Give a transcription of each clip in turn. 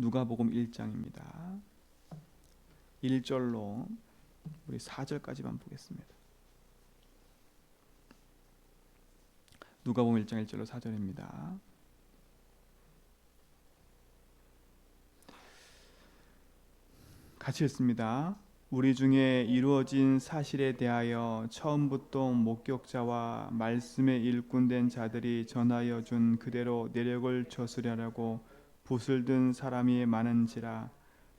누가복음 1장입니다. 1절로 우리 4절까지만 보겠습니다. 누가복음 1장 1절로 4절입니다. 같이 읽습니다. 우리 중에 이루어진 사실에 대하여 처음부터 목격자와 말씀의 일꾼된 자들이 전하여 준 그대로 내력을 저수려라고 붓을 든 사람이 많은지라.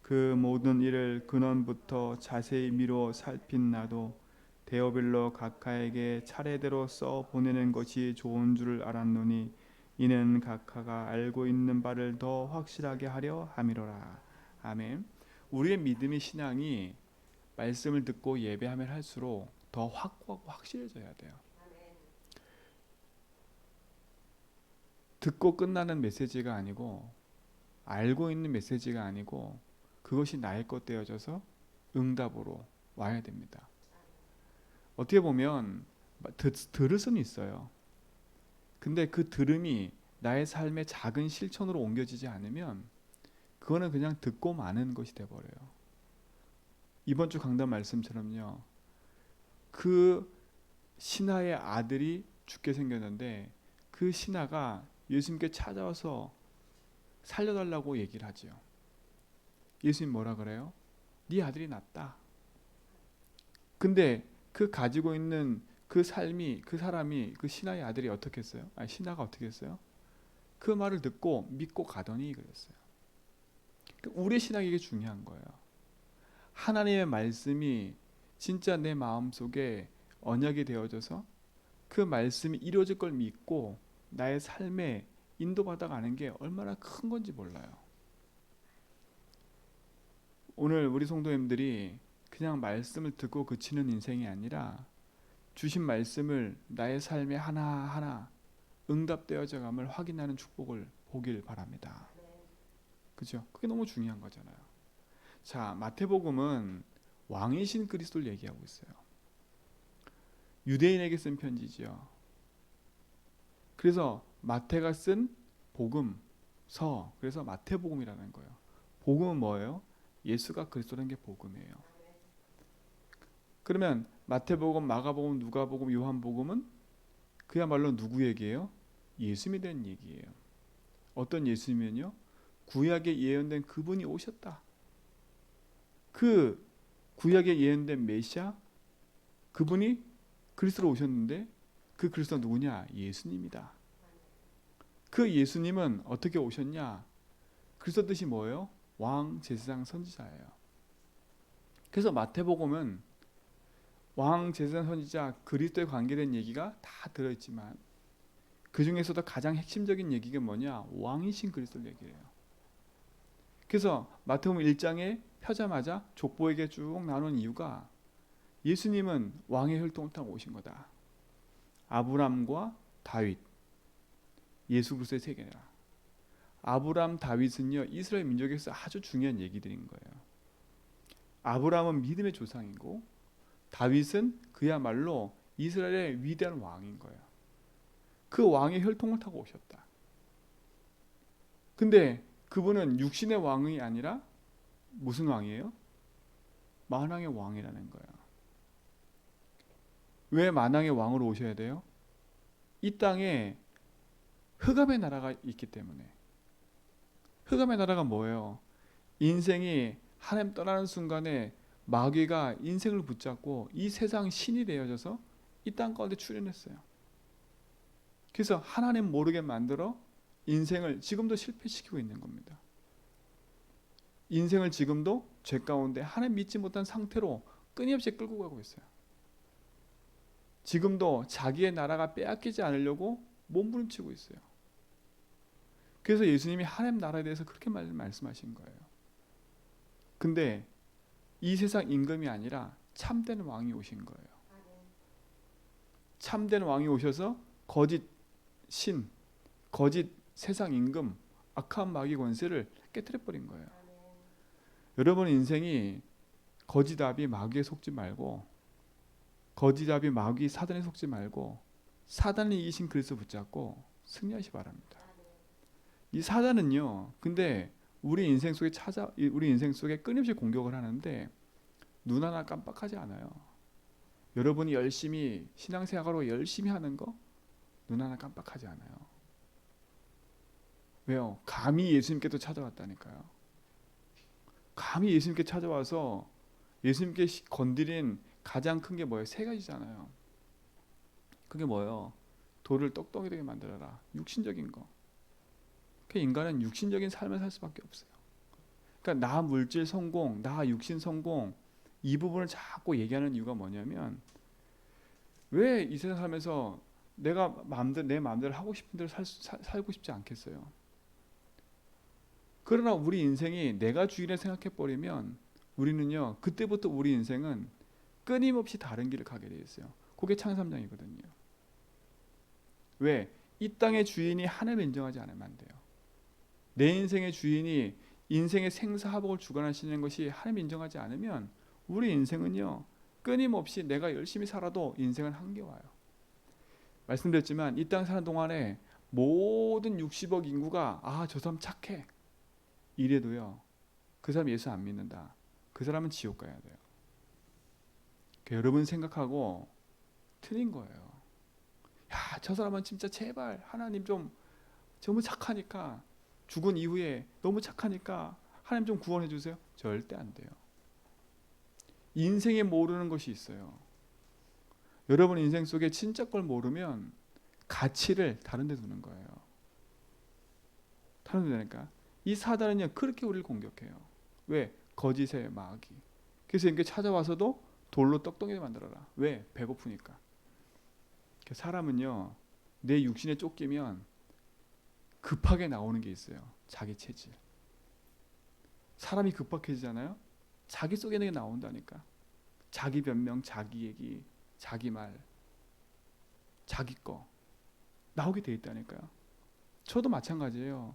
그 모든 일을 근원부터 자세히 미루어 살핀 나도 데오빌로 각하에게 차례대로 써 보내는 것이 좋은 줄을 알았노니 이는 각하가 알고 있는 바를 더 확실하게 하려 함이로라. 아멘. 우리의 믿음의 신앙이 말씀을 듣고 예배하면 할수록 더 확고하고 확실해져야 돼요. 듣고 끝나는 메시지가 아니고, 알고 있는 메시지가 아니고, 그것이 나의 것 되어져서 응답으로 와야 됩니다. 어떻게 보면 들을 수는 있어요. 근데 그 들음이 나의 삶의 작은 실천으로 옮겨지지 않으면 그거는 그냥 듣고 마는 것이 돼버려요. 이번 주 강단 말씀처럼요, 그 신하의 아들이 죽게 생겼는데 그 신하가 예수님께 찾아와서 살려달라고 얘기를 하죠. 예수님 뭐라 그래요? 네 아들이 낫다. 근데 그 가지고 있는 그 삶이, 그 사람이, 그 신하의 아들이 어떻게 했어요? 신하가 어떻게 했어요? 그 말을 듣고 믿고 가더니 그랬어요. 우리의 신앙이 이게 중요한 거예요. 하나님의 말씀이 진짜 내 마음속에 언약이 되어져서 그 말씀이 이루어질 걸 믿고 나의 삶에 인도받아 가는 게 얼마나 큰 건지 몰라요. 오늘 우리 성도님들이 그냥 말씀을 듣고 그치는 인생이 아니라 주신 말씀을 나의 삶에 하나하나 응답되어져 감을 확인하는 축복을 보길 바랍니다. 그죠? 그게 너무 중요한 거잖아요. 자, 마태복음은 왕이신 그리스도를 얘기하고 있어요. 유대인에게 쓴 편지지요. 그래서 마태가 쓴 복음서, 그래서 마태복음이라는 거예요. 복음은 뭐예요? 예수가 그리스도라는 게 복음이에요. 그러면 마태복음, 마가복음, 누가복음, 요한복음은 그야말로 누구 얘기예요? 예수님에 대한 얘기예요. 어떤 예수님은요? 구약에 예언된 그분이 오셨다. 그 구약에 예언된 메시아, 그분이 그리스도로 오셨는데 그 그리스도가 누구냐? 예수님이다. 그 예수님은 어떻게 오셨냐? 그리스도 뜻이 뭐예요? 왕, 제사장, 선지자예요. 그래서 마태복음은 왕, 제사장, 선지자, 그리스도에 관계된 얘기가 다 들어있지만 그 중에서도 가장 핵심적인 얘기가 뭐냐? 왕이신 그리스도를 얘기해요. 그래서 마태복음 1장에 펴자마자 족보에게 쭉 나눈 이유가 예수님은 왕의 혈통을 타고 오신 거다. 아브람과 다윗, 예수 그리스도의 세계라. 아브람, 다윗은요, 이스라엘 민족에서 아주 중요한 얘기들인 거예요. 아브람은 믿음의 조상이고 다윗은 그야말로 이스라엘의 위대한 왕인 거예요. 그 왕의 혈통을 타고 오셨다. 근데 그분은 육신의 왕이 아니라 무슨 왕이에요? 만왕의 왕이라는 거예요. 왜 만왕의 왕으로 오셔야 돼요? 이 땅에 흑암의 나라가 있기 때문에. 흑암의 나라가 뭐예요? 인생이 하나님 떠나는 순간에 마귀가 인생을 붙잡고 이 세상 신이 되어져서 이 땅 가운데 출현했어요. 그래서 하나님 모르게 만들어 인생을 지금도 실패시키고 있는 겁니다. 인생을 지금도 죄 가운데 하나님 믿지 못한 상태로 끊임없이 끌고 가고 있어요. 지금도 자기의 나라가 빼앗기지 않으려고 몸부림치고 있어요. 그래서 예수님이 하나님 나라에 대해서 그렇게 말씀하신 거예요. 근데 이 세상 임금이 아니라 참된 왕이 오신 거예요. 참된 왕이 오셔서 거짓 신, 거짓 세상 임금, 악한 마귀 권세를 깨트려버린 거예요. 여러분 인생이 거짓아비 마귀에 속지 말고, 거짓아비 마귀 사단에 속지 말고 사단이 이기신 그리스도 붙잡고 승리하시 바랍니다. 이 사단은요, 근데 우리 인생 속에 끊임없이 공격을 하는데 눈 하나 깜빡하지 않아요. 여러분이 열심히 신앙생활로 열심히 하는 거 눈 하나 깜빡하지 않아요. 왜요? 감히 예수님께도 찾아왔다니까요. 감히 예수님께 찾아와서 예수님께 건드린 가장 큰 게 뭐예요? 세 가지잖아요. 그게 뭐예요? 돌을 떡덩이 되게 만들어라. 육신적인 거. 그 인간은 육신적인 삶을 살 수밖에 없어요. 그러니까 나 물질 성공, 나 육신 성공 이 부분을 자꾸 얘기하는 이유가 뭐냐면 왜 이 세상 살면서 내가 내 마음대로 하고 싶은 대로 살고 싶지 않겠어요. 그러나 우리 인생이 내가 주인을 생각해 버리면 우리는요 그때부터 우리 인생은 끊임없이 다른 길을 가게 돼 있어요. 그게 창세삼장이거든요. 왜? 이 땅의 주인이 하나님을 인정하지 않으면 안 돼요. 내 인생의 주인이 인생의 생사화복을 주관하시는 것이 하나님 인정하지 않으면 우리 인생은요 끊임없이 내가 열심히 살아도 인생은 한계와요. 말씀드렸지만 이 땅 사는 동안에 모든 60억 인구가 저 사람 착해 이래도요 그 사람 예수 안 믿는다. 그 사람은 지옥 가야 돼요. 그러니까 여러분 생각하고 틀린 거예요. 저 사람은 진짜 제발 하나님 좀 너무 착하니까 죽은 이후에 너무 착하니까 하나님 좀 구원해 주세요. 절대 안 돼요. 인생에 모르는 것이 있어요. 여러분 인생 속에 진짜 걸 모르면 가치를 다른 데 두는 거예요. 다른 데 두니까 이 사단은요 그렇게 우리를 공격해요. 왜? 거짓의 마귀. 그래서 이렇게 찾아와서도 돌로 떡덩이 만들어라. 왜? 배고프니까. 사람은요 내 육신에 쫓기면 급하게 나오는 게 있어요. 자기 체질. 사람이 급박해지잖아요. 자기 속에 있는 게 나온다니까. 자기 변명, 자기 얘기, 자기 말, 자기 거 나오게 돼 있다니까요. 저도 마찬가지예요.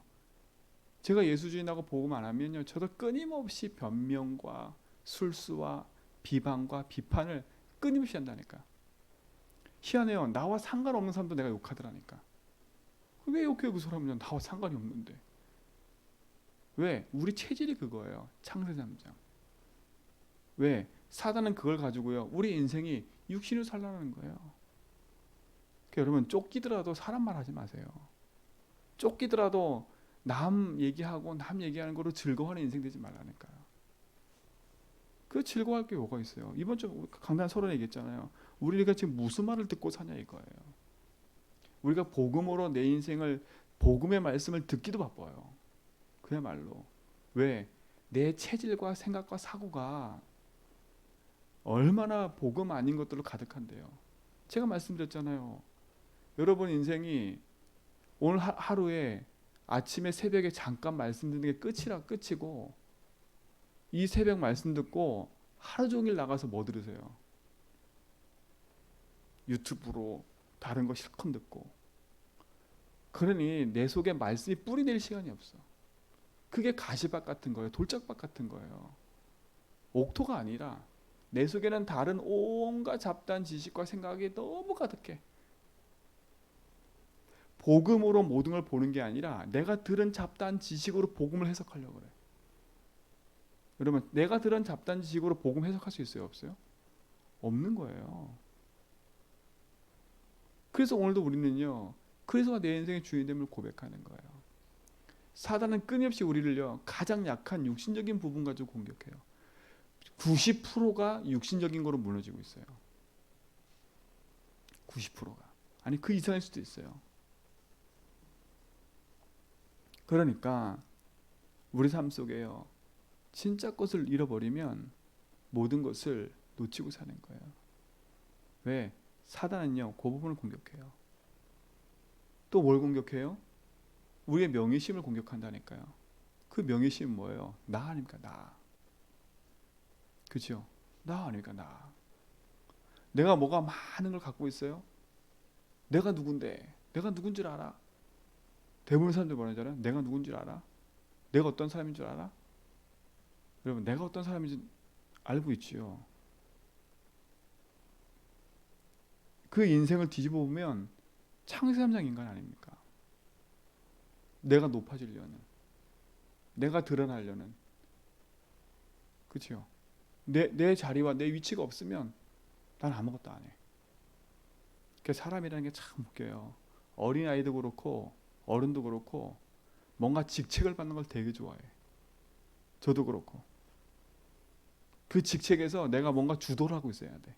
제가 예수주의라고 복음 안 하면요, 저도 끊임없이 변명과 술수와 비방과 비판을 끊임없이 한다니까. 희한해요. 나와 상관없는 사람도 내가 욕하더라니까. 왜 욕해요? 그 사람은 나와 상관이 없는데. 왜? 우리 체질이 그거예요. 창세 3장. 왜? 사단은 그걸 가지고요. 우리 인생이 육신을 살라는 거예요. 그러니까 여러분 쫓기더라도 사람 말 하지 마세요. 쫓기더라도 남 얘기하고 남 얘기하는 거로 즐거워하는 인생 되지 말라니까요. 그 즐거워할 게 뭐가 있어요? 이번 주 강단 서론에 얘기했잖아요. 우리가 지금 무슨 말을 듣고 사냐 이거예요. 우리가 복음으로 내 인생을 복음의 말씀을 듣기도 바빠요. 그야말로. 왜? 내 체질과 생각과 사고가 얼마나 복음 아닌 것들로 가득한데요. 제가 말씀드렸잖아요. 여러분 인생이 오늘 하루에 아침에 새벽에 잠깐 말씀 듣는 게 끝이고 이 새벽 말씀 듣고 하루 종일 나가서 뭐 들으세요? 유튜브로 다른 거 실컷 듣고. 그러니 내 속에 말씀이 뿌리 낼 시간이 없어. 그게 가시밭 같은 거예요. 돌짝밭 같은 거예요. 옥토가 아니라 내 속에는 다른 온갖 잡다한 지식과 생각이 너무 가득해. 복음으로 모든 걸 보는 게 아니라 내가 들은 잡다한 지식으로 복음을 해석하려고 그래. 여러분 내가 들은 잡다한 지식으로 복음 해석할 수 있어요? 없어요? 없는 거예요. 그래서 오늘도 우리는요 그래서 내 인생의 주인됨을 고백하는 거예요. 사단은 끊임없이 우리를요 가장 약한 육신적인 부분 가지고 공격해요. 90%가 육신적인 거로 무너지고 있어요. 90%가. 아니 그 이상일 수도 있어요. 그러니까 우리 삶 속에요 진짜 것을 잃어버리면 모든 것을 놓치고 사는 거예요. 왜? 사단은요 그 부분을 공격해요. 또 뭘 공격해요? 우리의 명예심을 공격한다니까요. 그 명예심은 뭐예요? 나 아닙니까? 나. 그렇죠? 나 아닙니까? 나. 내가 뭐가 많은 걸 갖고 있어요? 내가 누군데? 내가 누군 줄 알아? 대부분 사람들 뭐라잖아요. 내가 누군 줄 알아? 내가 어떤 사람인 줄 알아? 여러분 내가 어떤 사람인지 알고 있지요. 그 인생을 뒤집어 보면 창세 3장 인간 아닙니까? 내가 높아지려는. 내가 드러나려는. 그렇죠? 내 자리와 내 위치가 없으면 난 아무것도 안 해. 그 사람이라는 게 참 웃겨요. 어린 아이도 그렇고 어른도 그렇고 뭔가 직책을 받는 걸 되게 좋아해. 저도 그렇고. 그 직책에서 내가 뭔가 주도를 하고 있어야 돼.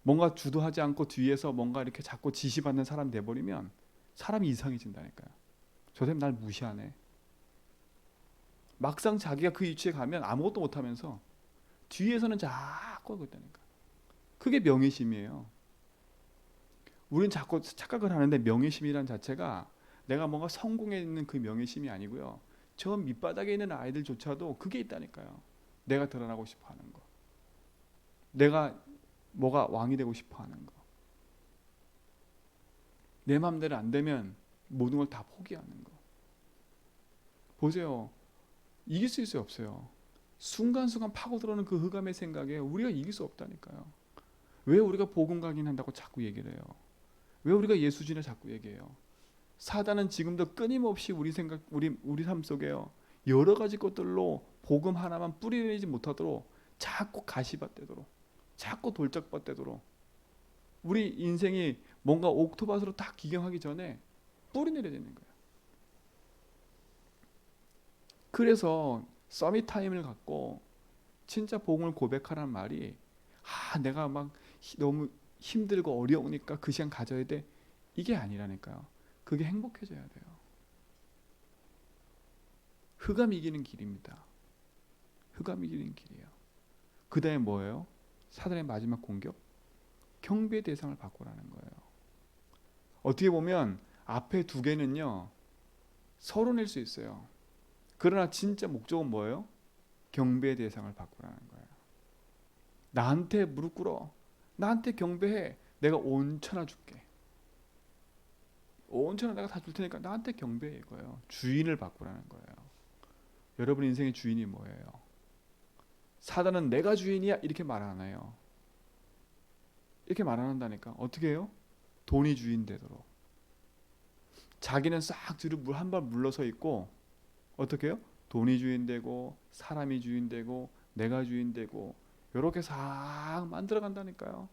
뭔가 주도하지 않고 뒤에서 뭔가 이렇게 자꾸 지시받는 사람이 돼버리면 사람이 이상해진다니까요. 저 사람이 날 무시하네. 막상 자기가 그 위치에 가면 아무것도 못하면서 뒤에서는 자꾸 하고 있다니까. 그게 명예심이에요. 우린 자꾸 착각을 하는데 명예심이란 자체가 내가 뭔가 성공해 있는 그 명예심이 아니고요. 저 밑바닥에 있는 아이들조차도 그게 있다니까요. 내가 드러나고 싶어 하는 거. 내가 뭐가 왕이 되고 싶어 하는 거. 내 마음대로 안 되면 모든 걸 다 포기하는 거. 보세요. 이길 수 있어요, 없어요? 순간순간 파고들어오는 그 흑암의 생각에 우리가 이길 수 없다니까요. 왜 우리가 복음 강인한다고 자꾸 얘기를 해요? 왜 우리가 예수진을 자꾸 얘기해요? 사단은 지금도 끊임없이 우리 생각, 우리 삶 속에요. 여러 가지 것들로 복음 하나만 뿌리내지 못하도록 자꾸 가시밭되도록, 자꾸 돌짝밭되도록, 우리 인생이 뭔가 옥토밭으로 딱 기경하기 전에 뿌리내려야 되는 거예요. 그래서 서밋 타임을 갖고 진짜 복음을 고백하라는 말이 내가 막 너무 힘들고 어려우니까 그 시간 가져야 돼. 이게 아니라니까요. 그게 행복해져야 돼요. 흑암 이기는 길입니다. 흑암 이기는 길이에요. 그 다음에 뭐예요? 사단의 마지막 공격? 경배의 대상을 바꾸라는 거예요. 어떻게 보면 앞에 두 개는요 서로 낼 수 있어요. 그러나 진짜 목적은 뭐예요? 경배의 대상을 바꾸라는 거예요. 나한테 무릎 꿇어. 나한테 경배해. 내가 온천하 줄게. 온천하 내가 다 줄 테니까 나한테 경배해 이거예요. 주인을 바꾸라는 거예요. 여러분 인생의 주인이 뭐예요? 사단은 내가 주인이야 이렇게 말 안 해요. 이렇게 말 안 한다니까. 어떻게 해요? 돈이 주인 되도록. 자기는 싹 뒤로 한 발 물러서 있고 어떻게 해요? 돈이 주인 되고 사람이 주인 되고 내가 주인 되고 이렇게 싹 만들어 간다니까요.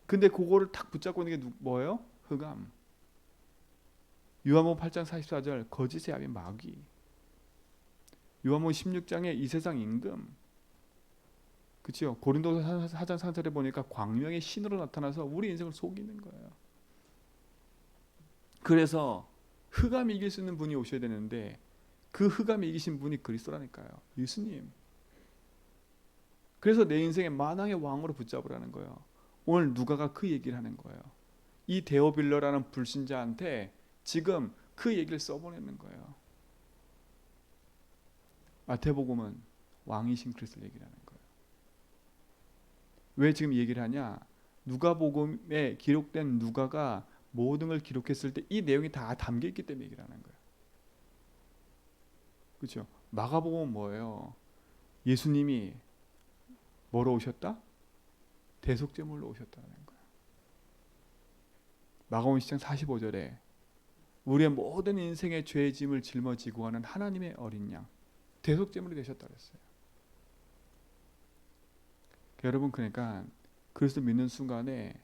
근데 그거를 탁 붙잡고 있는 게 뭐예요? 흑암. 요한복음 8장 44절 거짓의 아비 마귀. 요한복음 16장에 이 세상 임금. 그렇죠? 고린도서 4장 4절에 보니까 광명의 신으로 나타나서 우리 인생을 속이는 거예요. 그래서 흑암이 이길 수 있는 분이 오셔야 되는데 그 흑암이 이기신 분이 그리스도라니까요. 예수님. 그래서 내 인생의 만왕의 왕으로 붙잡으라는 거예요. 오늘 누가가 그 얘기를 하는 거예요. 이 데오빌러라는 불신자한테 지금 그 얘기를 써보내는 거예요. 마태복음은 왕이신 그리스도를 얘기를 하는 거예요. 왜 지금 얘기를 하냐? 누가복음에 기록된 누가가 모든 걸 기록했을 때 이 내용이 다 담겨 있기 때문에 얘기를 하는 거예요. 그렇죠? 마가복음은 뭐예요? 예수님이 뭐로 오셨다? 대속제물로 오셨다는 거예요. 마가복음 10장 45절에 우리의 모든 인생의 죄의 짐을 짊어지고 가는 하나님의 어린 양 대속제물이 되셨다 그랬어요. 여러분 그러니까 그리스도 믿는 순간에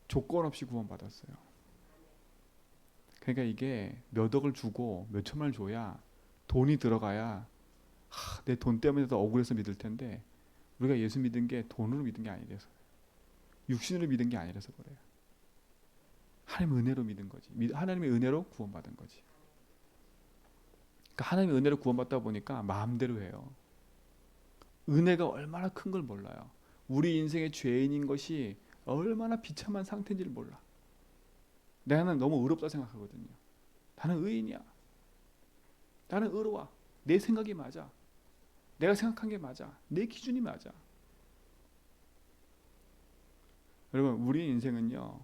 조건 없이 구원받았어요. 그러니까 이게 몇 억을 주고 몇 천만을 줘야 돈이 들어가야 내 돈 때문에도 억울해서 믿을 텐데 우리가 예수 믿은 게 돈으로 믿은 게 아니라서 육신으로 믿은 게 아니라서 그래요. 하나님의 은혜로 믿은 거지. 하나님의 은혜로 구원받은 거지. 그러니까 하나님의 은혜로 구원받다 보니까 마음대로 해요. 은혜가 얼마나 큰 걸 몰라요. 우리 인생의 죄인인 것이 얼마나 비참한 상태인지를 몰라. 나는 너무 의롭다 생각하거든요. 나는 의인이야. 나는 의로워. 내 생각이 맞아. 내가 생각한 게 맞아. 내 기준이 맞아. 여러분 우리 인생은요.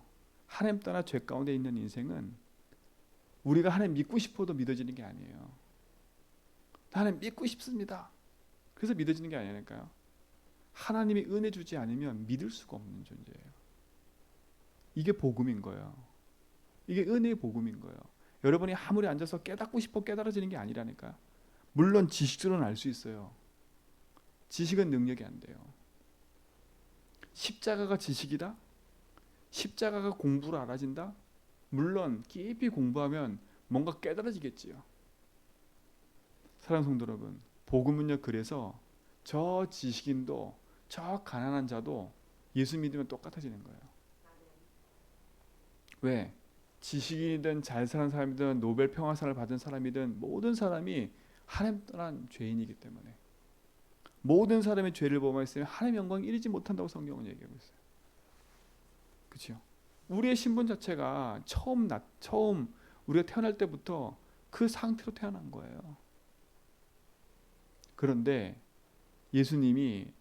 하나님 떠나 죄 가운데 있는 인생은 우리가 하나님 믿고 싶어도 믿어지는 게 아니에요. 하나님 믿고 싶습니다. 그래서 믿어지는 게 아니니까요. 하나님이 은혜 주지 않으면 믿을 수가 없는 존재예요. 이게 복음인 거예요. 이게 은혜의 복음인 거예요. 여러분이 아무리 앉아서 깨닫고 싶어 깨달아지는 게 아니라니까요. 물론 지식적으로는 알 수 있어요. 지식은 능력이 안 돼요. 십자가가 지식이다? 십자가가 공부로 알아진다? 물론 깊이 공부하면 뭔가 깨달아지겠지요. 사랑하는 성도 여러분, 복음은요, 그래서 저 지식인도 저 가난한 자도 예수 믿으면 똑같아지는 거예요. 왜? 지식인이든 잘 사는 사람이든 노벨 평화상을 받은 사람이든 모든 사람이 하나님 떠난 죄인이기 때문에, 모든 사람의 죄를 범했으면 하나님 영광에 이르지 못한다고 성경은 얘기하고 있어요. 그렇죠? 우리의 신분 자체가 처음 우리가 태어날 때부터 그 상태로 태어난 거예요. 그런데 예수님이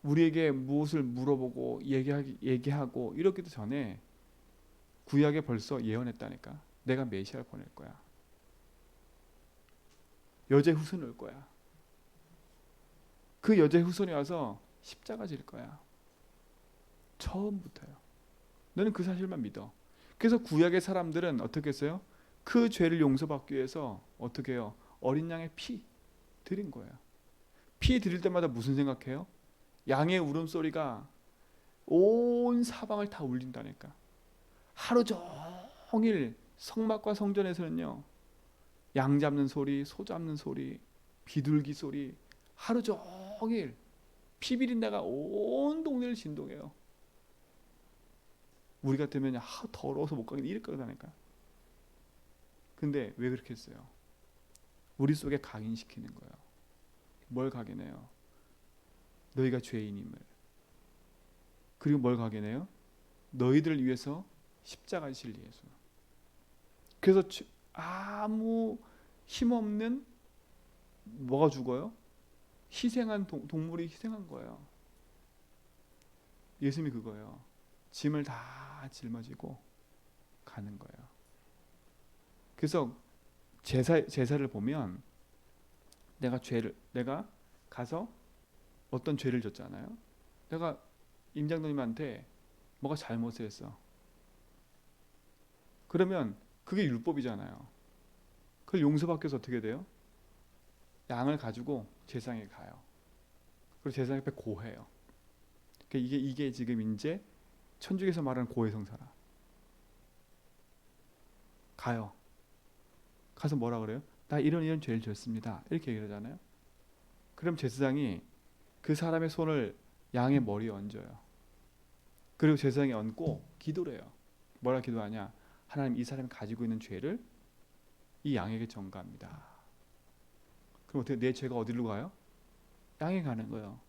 우리에게 무엇을 물어보고 얘기하고 이러기도 전에 구약에 벌써 예언했다니까. 내가 메시아를 보낼 거야. 여자의 후손이 올 거야. 그 여자의 후손이 와서 십자가 질 거야. 처음부터요. 너는 그 사실만 믿어. 그래서 구약의 사람들은 어떻게 했어요? 그 죄를 용서받기 위해서 어떻게 해요? 어린 양의 피 드린 거예요. 피 드릴 때마다 무슨 생각해요? 양의 울음소리가 온 사방을 다 울린다니까. 하루 종일 성막과 성전에서는요, 양 잡는 소리, 소 잡는 소리, 비둘기 소리, 하루 종일 피 비린내가 온 동네를 진동해요. 우리 같으면 더러워서 못 가겠네 이럴 거라니까. 근데 왜 그렇게 했어요? 우리 속에 각인시키는 거예요. 뭘 각인해요? 너희가 죄인임을. 그리고 뭘 각인해요? 너희들을 위해서 십자가에 질 예수. 그래서 아무 힘없는 뭐가 죽어요? 희생한 동물이 희생한 거예요. 예수님이 그거예요. 짐을 다 짊어지고 가는 거예요. 그래서 제사를 보면 내가 가서 어떤 죄를 졌잖아요. 내가 임장로님한테 뭐가 잘못을 했어. 그러면 그게 율법이잖아요. 그걸 용서받기 위해서 어떻게 돼요? 양을 가지고 제사장에 가요. 그리고 제사장 옆에 고해요. 그러니까 이게 지금 이제 천주교에서 말하는 고해성사라. 가요. 가서 뭐라 그래요? 나 이런 죄를 졌습니다. 이렇게 얘기를 하잖아요. 그럼 제사장이 그 사람의 손을 양의 머리에 얹어요. 그리고 제사장이 얹고 기도를 해요. 뭐라 기도하냐? 하나님, 이 사람이 가지고 있는 죄를 이 양에게 전가합니다. 그럼 어떻게 내 죄가 어디로 가요? 양에 가는 거예요.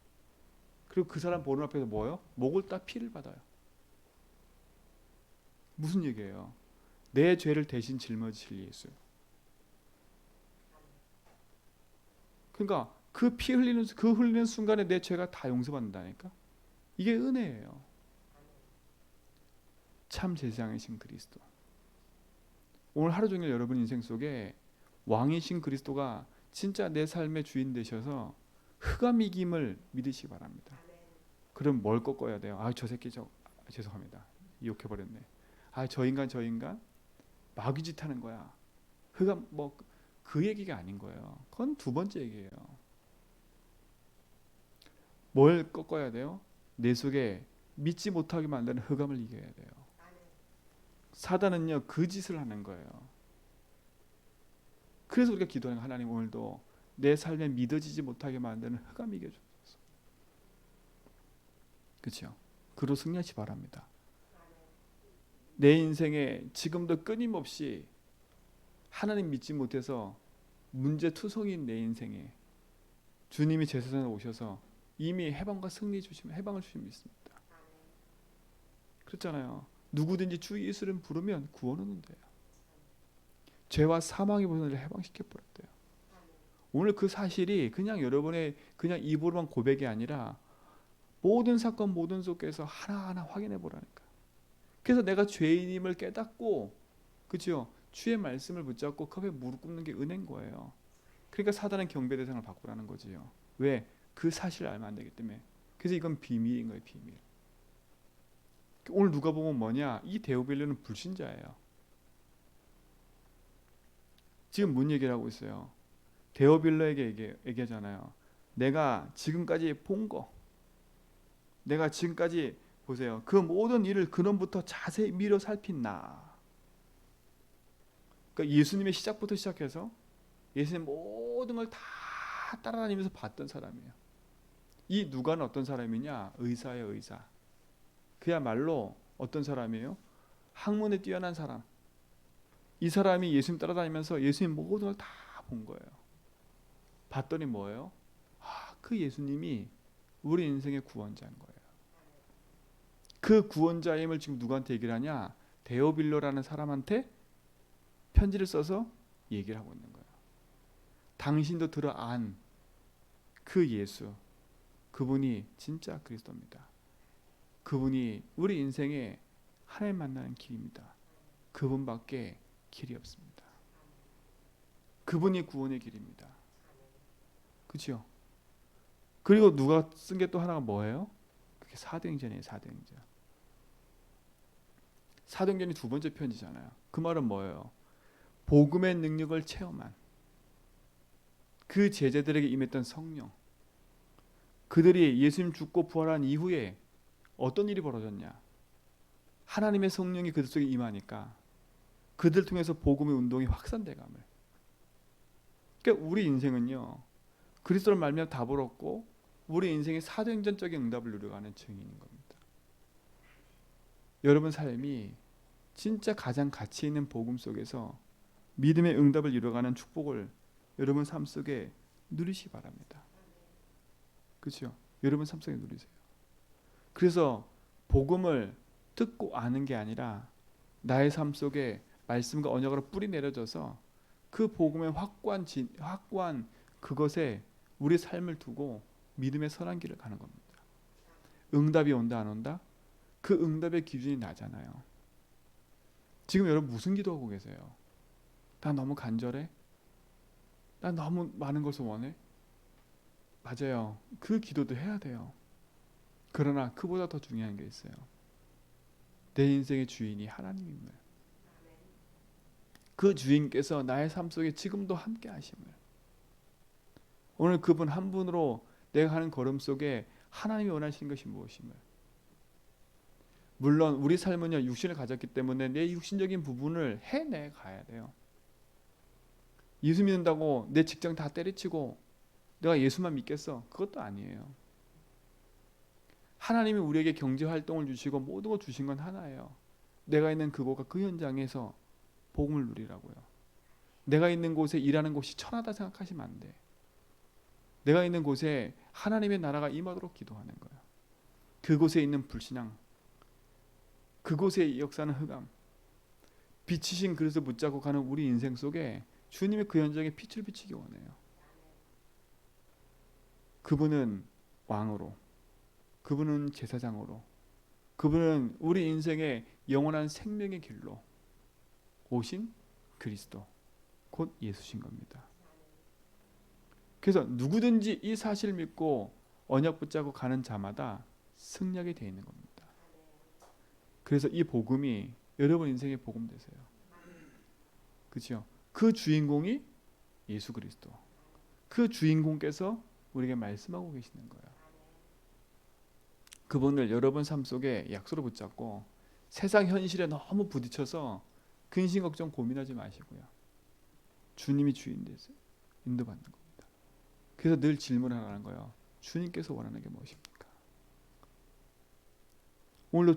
그리고 그 사람 보는 앞에서 뭐예요? 목을 따 피를 받아요. 무슨 얘기예요? 내 죄를 대신 짊어지실 예수. 그러니까 그 피 흘리는 순간에 내 죄가 다 용서받는다니까. 이게 은혜예요. 참 제사장이신 그리스도. 오늘 하루 종일 여러분 인생 속에 왕이신 그리스도가 진짜 내 삶의 주인 되셔서 흑암 이김을 믿으시기 바랍니다. 그럼 뭘 꺾어야 돼요? 저 새끼 죄송합니다. 욕해 버렸네. 저 인간 마귀짓 하는 거야. 흑암 그 얘기가 아닌 거예요. 그건 두 번째 얘기예요. 뭘 꺾어야 돼요? 내 속에 믿지 못하게 만드는 흑암을 이겨야 돼요. 사단은요, 그 짓을 하는 거예요. 그래서 우리가 기도하는 하나님, 오늘도 내 삶에 믿어지지 못하게 만드는 흑암 이겨주소서. 그렇죠? 그로 승리하시 바랍니다. 내 인생에 지금도 끊임없이 하나님 믿지 못해서 문제투성인 내 인생에 주님이 제 세상에 오셔서 이미 해방과 해방을 주시면 믿습니다. 그렇잖아요. 누구든지 주 예수를 부르면 구원은 온대요. 죄와 사망의 본성을 해방시켜 버렸대요. 오늘 그 사실이 그냥 여러분의 그냥 입으로만 고백이 아니라 모든 사건 모든 속에서 하나하나 확인해 보라니까. 그래서 내가 죄인임을 깨닫고, 그렇죠? 주의 말씀을 붙잡고 컵에 무릎 꿇는 게 은혜인 거예요. 그러니까 사단은 경배 대상을 바꾸라는 거지요. 왜? 그 사실을 알면 안 되기 때문에. 그래서 이건 비밀인 거예요, 비밀. 오늘 누가 보면 뭐냐? 이 데오빌로는 불신자예요. 지금 뭔 얘기를 하고 있어요? 데오빌로에게 얘기하잖아요. 내가 지금까지 본 거, 내가 지금까지 보세요. 그 모든 일을 근원부터 자세히 미뤄 살핀 나. 그러니까 예수님의 시작부터 시작해서 예수님 모든 걸 다 따라다니면서 봤던 사람이에요. 이 누가는 어떤 사람이냐? 의사예요, 의사. 그야말로 어떤 사람이에요? 학문에 뛰어난 사람. 이 사람이 예수님 따라다니면서 예수님 모든 걸 다 본 거예요. 봤더니 뭐예요? 그 예수님이 우리 인생의 구원자인 거예요. 그 구원자임을 지금 누구한테 얘기를 하냐? 데오빌로라는 사람한테 편지를 써서 얘기를 하고 있는 거예요. 당신도 들어안 그 예수, 그분이 진짜 그리스도입니다. 그분이 우리 인생에 하나님 만나는 길입니다. 그분밖에 길이 없습니다. 그분이 구원의 길입니다. 그렇죠? 그리고 누가 쓴 게 또 하나가 뭐예요? 그게 사도행전이에요. 사도행전. 사도행전이 두 번째 편지잖아요. 그 말은 뭐예요? 복음의 능력을 체험한 그 제자들에게 임했던 성령, 그들이 예수님 죽고 부활한 이후에 어떤 일이 벌어졌냐? 하나님의 성령이 그들 속에 임하니까 그들 통해서 복음의 운동이 확산돼감을. 그러니까 우리 인생은요, 그리스도를 말미암아 답을 얻고 우리 인생의 사도행전적인 응답을 누려가는 증인인 겁니다. 여러분 삶이 진짜 가장 가치 있는 복음 속에서 믿음의 응답을 이뤄가는 축복을 여러분 삶 속에 누리시기 바랍니다. 그렇죠? 여러분 삶 속에 누리세요. 그래서 복음을 듣고 아는 게 아니라 나의 삶 속에 말씀과 언약으로 뿌리 내려져서 그 복음의 확고한 그것에 우리 삶을 두고 믿음의 선한 길을 가는 겁니다. 응답이 온다 안 온다? 그 응답의 기준이 나잖아요. 지금 여러분 무슨 기도하고 계세요? 나 너무 간절해? 나 너무 많은 것을 원해? 맞아요. 그 기도도 해야 돼요. 그러나 그보다 더 중요한 게 있어요. 내 인생의 주인이 하나님임을, 그 주인께서 나의 삶 속에 지금도 함께 하심을, 오늘 그분 한 분으로 내가 하는 걸음 속에 하나님이 원하시는 것이 무엇임을. 물론 우리 삶은요, 육신을 가졌기 때문에 내 육신적인 부분을 해내 가야 돼요. 예수 믿는다고 내 직장 다 때려치고 내가 예수만 믿겠어? 그것도 아니에요. 하나님이 우리에게 경제 활동을 주시고 모든 걸 주신 건 하나예요. 내가 있는 그곳과 그 현장에서 복음을 누리라고요. 내가 있는 곳에 일하는 곳이 천하다 생각하시면 안 돼. 내가 있는 곳에 하나님의 나라가 임하도록 기도하는 거예요. 그곳에 있는 불신앙, 그곳의 역사는 흑암, 비치신 그릇을 붙잡고 가는 우리 인생 속에 주님의 그 현장에 빛을 비치기 원해요. 그분은 왕으로, 그분은 제사장으로, 그분은 우리 인생의 영원한 생명의 길로 오신 그리스도, 곧 예수신 겁니다. 그래서 누구든지 이 사실을 믿고 언약 붙잡고 가는 자마다 승리하게 되어 있는 겁니다. 그래서 이 복음이 여러분 인생의 복음 되세요. 그렇죠? 그 주인공이 예수 그리스도, 그 주인공께서 우리에게 말씀하고 계시는 거예요. 그분을 여러분 삶 속에 약속으로 붙잡고 세상 현실에 너무 부딪혀서 근심 걱정 고민하지 마시고요. 주님이 주인 되세요. 인도받는 겁니다. 그래서 늘 질문하는 거예요. 주님께서 원하는 게 무엇입니까? 오늘도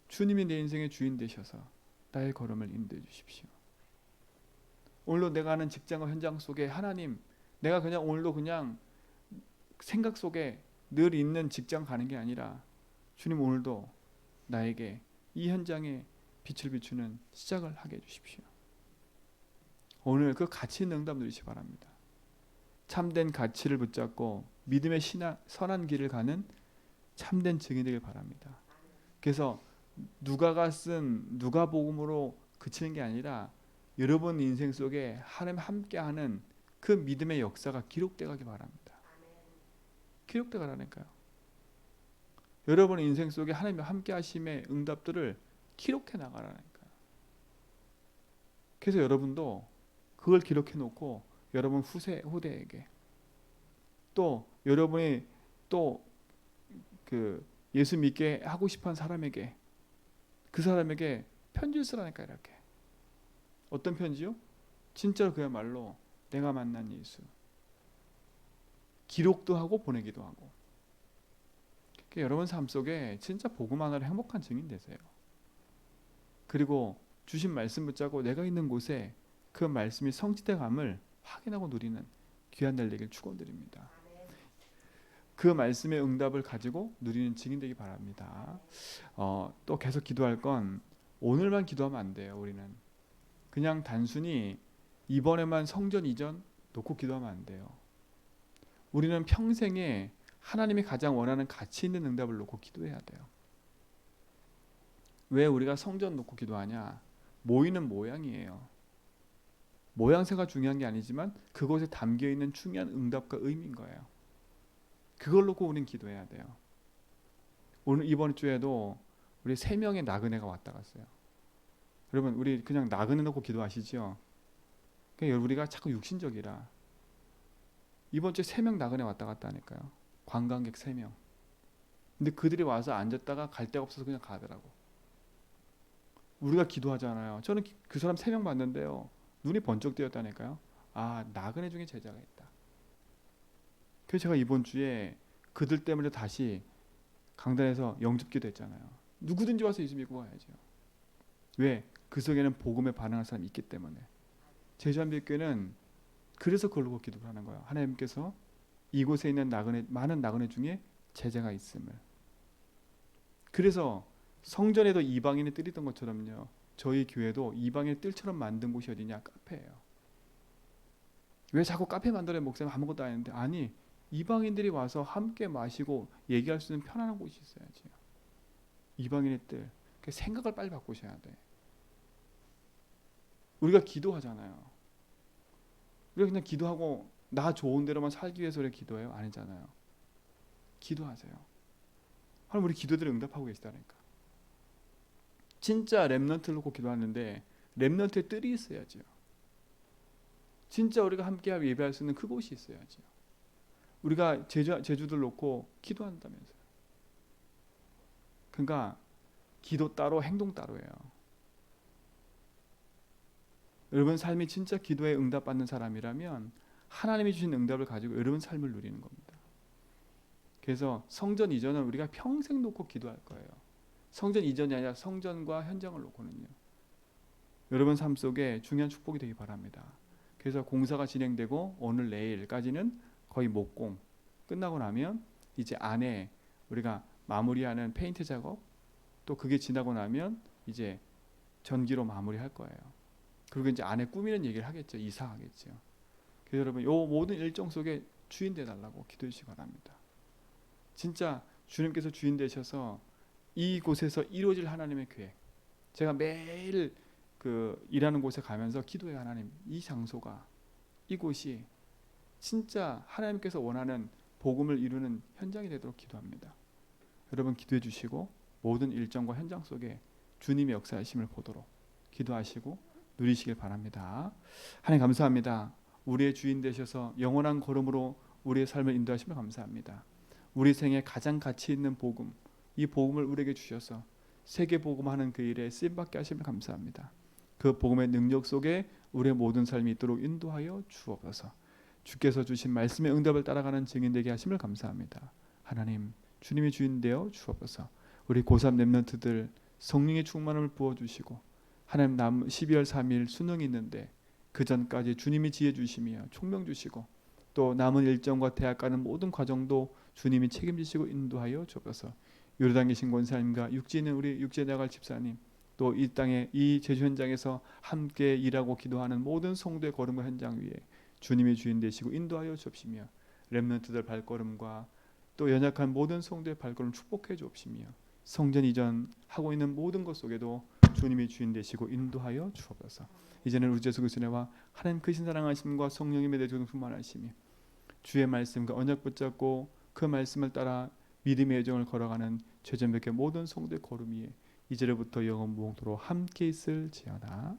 주님이 내 인생의 주인 되셔서 나의 걸음을 인도해 주십시오. 오늘도 내가 하는 직장과 현장 속에 하나님, 내가 그냥 오늘도 그냥 생각 속에 늘 있는 직장 가는 게 아니라 주님 오늘도 나에게 이 현장에 빛을 비추는 시작을 하게 해주십시오. 오늘 그 가치 있는 응답 누리시기 바랍니다. 참된 가치를 붙잡고 믿음의 선한 길을 가는 참된 증인 되길 바랍니다. 그래서 누가가 쓴 누가복음으로 그치는 게 아니라 여러분 인생 속에 하나님 함께하는 그 믿음의 역사가 기록되어 가기 바랍니다. 기록되어 가라니까요. 여러분 인생 속에 하나님의 함께하심의 응답들을 기록해 나가라니까요. 그래서 여러분도 그걸 기록해 놓고 여러분 후대에게 또 여러분이 또 그 예수 믿게 하고 싶은 사람에게 그 사람에게 편지를 쓰라니까. 이렇게 어떤 편지요? 진짜로 그야말로 내가 만난 예수 기록도 하고 보내기도 하고. 그러니까 여러분 삶 속에 진짜 복음 하나로 행복한 증인 되세요. 그리고 주신 말씀 붙잡고 내가 있는 곳에 그 말씀이 성취돼감을 확인하고 누리는 귀한 날 되길 축원드립니다. 그 말씀의 응답을 가지고 누리는 증인 되기 바랍니다. 또 계속 기도할 건 오늘만 기도하면 안 돼요. 우리는 그냥 단순히 이번에만 성전 이전 놓고 기도하면 안 돼요. 우리는 평생에 하나님이 가장 원하는 가치 있는 응답을 놓고 기도해야 돼요. 왜 우리가 성전 놓고 기도하냐? 모이는 모양이에요. 모양새가 중요한 게 아니지만 그곳에 담겨있는 중요한 응답과 의미인 거예요. 그걸 놓고 우리는 기도해야 돼요. 오늘 이번 주에도 우리 3명의 나그네가 왔다 갔어요. 여러분 우리 그냥 나그네 놓고 기도하시죠? 그러니까 우리가 자꾸 육신적이라. 이번 주에 3명 나그네 왔다 갔다 하니까요. 관광객 3명. 근데 그들이 와서 앉았다가 갈 데가 없어서 그냥 가더라고. 우리가 기도하잖아요. 저는 그 사람 3명 봤는데요. 눈이 번쩍 뜨였다니까요. 아, 나그네 중에 제자가 있다. 그래서 제가 이번 주에 그들 때문에 다시 강단에서 영접기도 했잖아요. 누구든지 와서 예수 믿고 가야죠. 왜? 그 속에는 복음에 반응할 사람이 있기 때문에. 제주한빛교회는 그래서 그걸로 기도를 하는 거예요. 하나님께서 이곳에 있는 많은 나그네 중에 제자가 있음을. 그래서 성전에도 이방인이 뜰 있던 것처럼요. 저희 교회도 이방인의 뜰처럼 만든 곳이 어디냐? 카페예요. 왜 자꾸 카페 만들어요? 목사님 아무것도 안 했는데. 아니, 이방인들이 와서 함께 마시고 얘기할 수 있는 편안한 곳이 있어야지. 이방인의 뜰. 그 생각을 빨리 바꾸셔야 돼. 우리가 기도하잖아요. 우리가 그냥 기도하고 나 좋은 대로만 살기 위해서 우리가 기도해요? 아니잖아요. 기도하세요. 하나님 우리 기도들을 응답하고 계시다니까. 진짜 렘넌트를 놓고 기도하는데 렘넌트의 뜰이 있어야죠. 진짜 우리가 함께 예배할 수 있는 그곳이 있어야죠. 우리가 제주들 놓고 기도한다면서요. 그러니까 기도 따로 행동 따로예요. 여러분 삶이 진짜 기도에 응답받는 사람이라면 하나님이 주신 응답을 가지고 여러분 삶을 누리는 겁니다. 그래서 성전 이전은 우리가 평생 놓고 기도할 거예요. 성전 이전이 아니라 성전과 현장을 놓고는요. 여러분 삶 속에 중요한 축복이 되기 바랍니다. 그래서 공사가 진행되고 오늘 내일까지는 거의 목공 끝나고 나면 이제 안에 우리가 마무리하는 페인트 작업 또 그게 지나고 나면 이제 전기로 마무리할 거예요. 그리고 이제 안에 꾸미는 얘기를 하겠죠. 이사하겠죠. 그래서 여러분 이 모든 일정 속에 주인 되달라고 기도해 주시기 바랍니다. 진짜 주님께서 주인 되셔서 이곳에서 이루어질 하나님의 계획. 제가 매일 그 일하는 곳에 가면서 기도해요. 하나님 이 장소가 이곳이 진짜 하나님께서 원하는 복음을 이루는 현장이 되도록 기도합니다. 여러분 기도해 주시고 모든 일정과 현장 속에 주님의 역사하심을 보도록 기도하시고 누리시길 바랍니다. 하나님 감사합니다. 우리의 주인 되셔서 영원한 걸음으로 우리의 삶을 인도하심을 감사합니다. 우리 생에 가장 가치 있는 복음, 이 복음을 우리에게 주셔서 세계 복음하는 그 일에 쓰임받게 하심을 감사합니다. 그 복음의 능력 속에 우리의 모든 삶이 있도록 인도하여 주옵소서. 주께서 주신 말씀의 응답을 따라가는 증인 되게 하심을 감사합니다. 하나님 주님이 주인 되어 주옵소서. 우리 고3 렘넌트들 성령의 충만함을 부어주시고 하나님 12월 3일 수능이 있는데 그 전까지 주님이 지혜 주시며 총명 주시고 또 남은 일정과 대학 가는 모든 과정도 주님이 책임지시고 인도하여 주옵소서. 요르단 계신 권사님과 육지에 있는 우리 육지에 나갈 집사님 또 이 땅에 이 제주 현장에서 함께 일하고 기도하는 모든 성도의 걸음과 현장 위에 주님이 주인 되시고 인도하여 주옵시며 렘넌트들 발걸음과 또 연약한 모든 성도의 발걸음 축복해 주옵시며 성전 이전 하고 있는 모든 것 속에도 주님이 주인 되시고 인도하여 주옵소서. 이제는 우리 예수 그리스도와 하나님 크신 사랑하심과 성령님의 대조는 충만하시며 주의 말씀과 언약 붙잡고 그 말씀을 따라 믿음의 여정을 걸어가는 최전백의 모든 성도의 걸음 위에 이제로부터 영원 무궁토록 함께 있을지어다.